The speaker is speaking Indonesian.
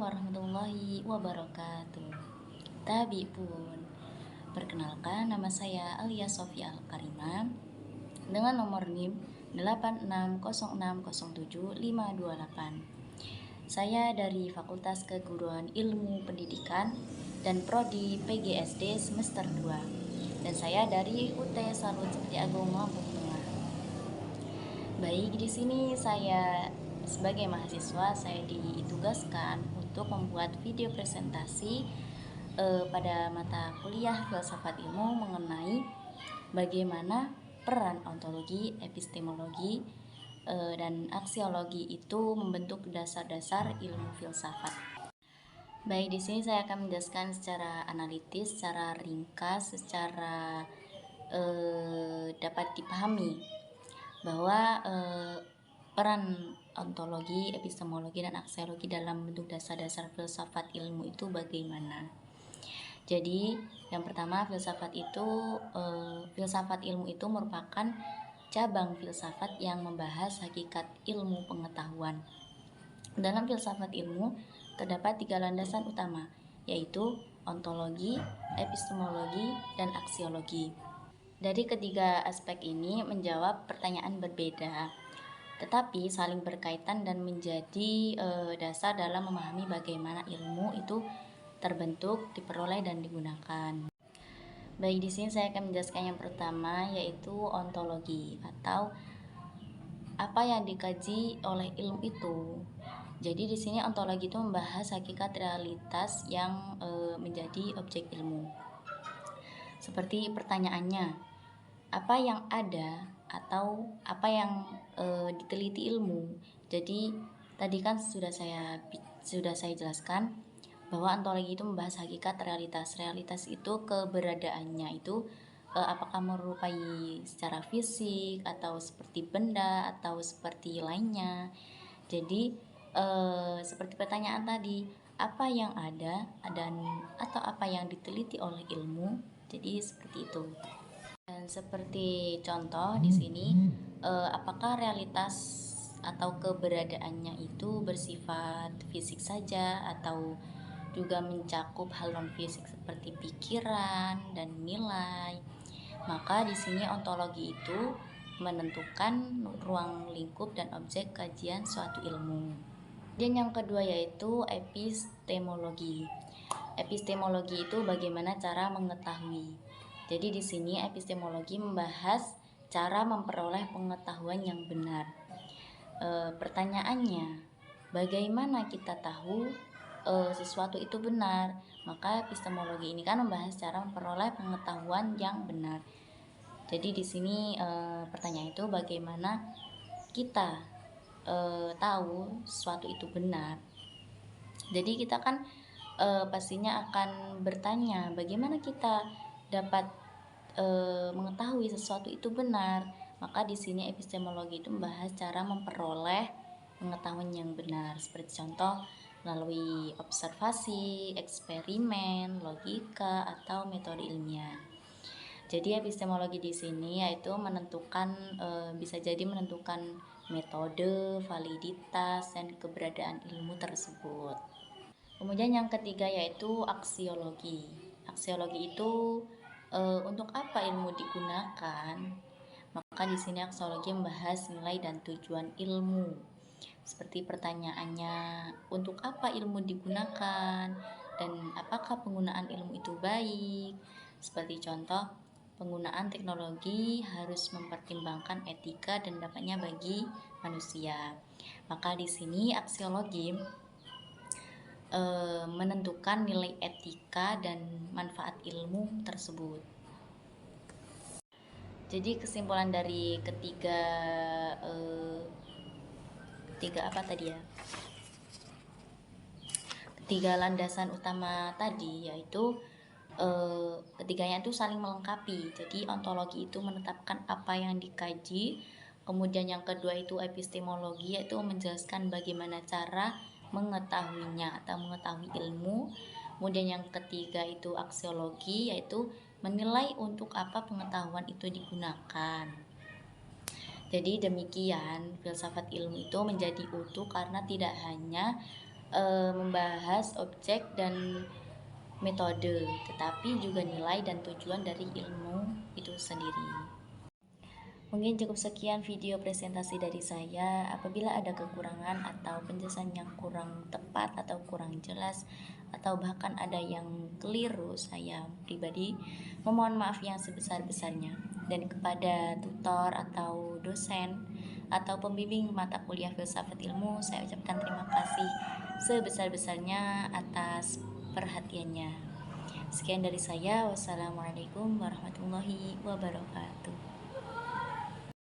warahmatullahi wabarakatuh. Tabi'un. Perkenalkan, nama saya Alia Sofia Al-Karima dengan nomor NIM 8606075528. Saya dari Fakultas Keguruan Ilmu Pendidikan dan Prodi PGSD semester 2. Dan saya dari UT Salut Sekti Agung Lampung Tengah. Baik, di sini saya sebagai mahasiswa saya ditugaskan untuk membuat video presentasi pada mata kuliah filsafat ilmu mengenai bagaimana peran ontologi, epistemologi, dan aksiologi itu membentuk dasar-dasar ilmu filsafat. Baik, di sini saya akan menjelaskan secara analitis, secara ringkas, secara dapat dipahami bahwa peran ontologi, epistemologi, dan aksiologi dalam bentuk dasar-dasar filsafat ilmu itu bagaimana. Jadi, yang pertama filsafat ilmu itu merupakan cabang filsafat yang membahas hakikat ilmu pengetahuan. Dalam filsafat ilmu terdapat 3 landasan utama, yaitu ontologi, epistemologi, dan aksiologi. Dari ketiga aspek ini menjawab pertanyaan berbeda, tetapi saling berkaitan dan menjadi dasar dalam memahami bagaimana ilmu itu terbentuk, diperoleh, dan digunakan. Baik, di sini saya akan menjelaskan yang pertama, yaitu ontologi atau apa yang dikaji oleh ilmu itu. Jadi di sini ontologi itu membahas hakikat realitas yang menjadi objek ilmu. Seperti pertanyaannya, apa yang ada atau apa yang diteliti ilmu. Jadi tadi kan sudah saya jelaskan bahwa ontologi itu membahas hakikat realitas. Realitas itu keberadaannya itu apakah merupai secara fisik atau seperti benda atau seperti lainnya. Jadi seperti pertanyaan tadi, apa yang ada dan atau apa yang diteliti oleh ilmu. Jadi seperti itu. Dan seperti contoh di sini, apakah realitas atau keberadaannya itu bersifat fisik saja atau juga mencakup hal non fisik seperti pikiran dan nilai. Maka di sini ontologi itu menentukan ruang lingkup dan objek kajian suatu ilmu. Dan yang kedua yaitu epistemologi. Epistemologi itu bagaimana cara mengetahui. Jadi di sini epistemologi membahas cara memperoleh pengetahuan yang benar. Pertanyaannya, bagaimana kita tahu sesuatu itu benar? Maka epistemologi ini kan membahas cara memperoleh pengetahuan yang benar. Jadi di sini pertanyaan itu bagaimana kita tahu sesuatu itu benar. Jadi kita kan pastinya akan bertanya bagaimana kita dapat mengetahui sesuatu itu benar. Maka di sini epistemologi itu membahas cara memperoleh pengetahuan yang benar, seperti contoh melalui observasi, eksperimen, logika, atau metode ilmiah. Jadi epistemologi di sini yaitu bisa jadi menentukan metode, validitas, dan keberadaan ilmu tersebut. Kemudian yang ketiga yaitu aksiologi. Aksiologi itu untuk apa ilmu digunakan? Maka di sini aksiologi membahas nilai dan tujuan ilmu. Seperti pertanyaannya, untuk apa ilmu digunakan dan apakah penggunaan ilmu itu baik? Seperti contoh, penggunaan teknologi harus mempertimbangkan etika dan dampaknya bagi manusia. Maka di sini aksiologi menentukan nilai etika dan manfaat ilmu tersebut. Jadi kesimpulan dari ketiga landasan utama tadi yaitu ketiganya itu saling melengkapi. Jadi ontologi itu menetapkan apa yang dikaji, kemudian yang kedua itu epistemologi yaitu menjelaskan bagaimana cara mengetahuinya atau mengetahui ilmu. Kemudian yang ketiga itu aksiologi yaitu menilai untuk apa pengetahuan itu digunakan. Jadi demikian filsafat ilmu itu menjadi utuh karena tidak hanya membahas objek dan metode, tetapi juga nilai dan tujuan dari ilmu itu sendiri. Mungkin cukup sekian video presentasi dari saya. Apabila ada kekurangan atau penjelasan yang kurang tepat atau kurang jelas atau bahkan ada yang keliru, saya pribadi memohon maaf yang sebesar-besarnya. Dan kepada tutor atau dosen atau pembimbing mata kuliah filsafat ilmu, saya ucapkan terima kasih sebesar-besarnya atas perhatiannya. Sekian dari saya. Wassalamualaikum warahmatullahi wabarakatuh.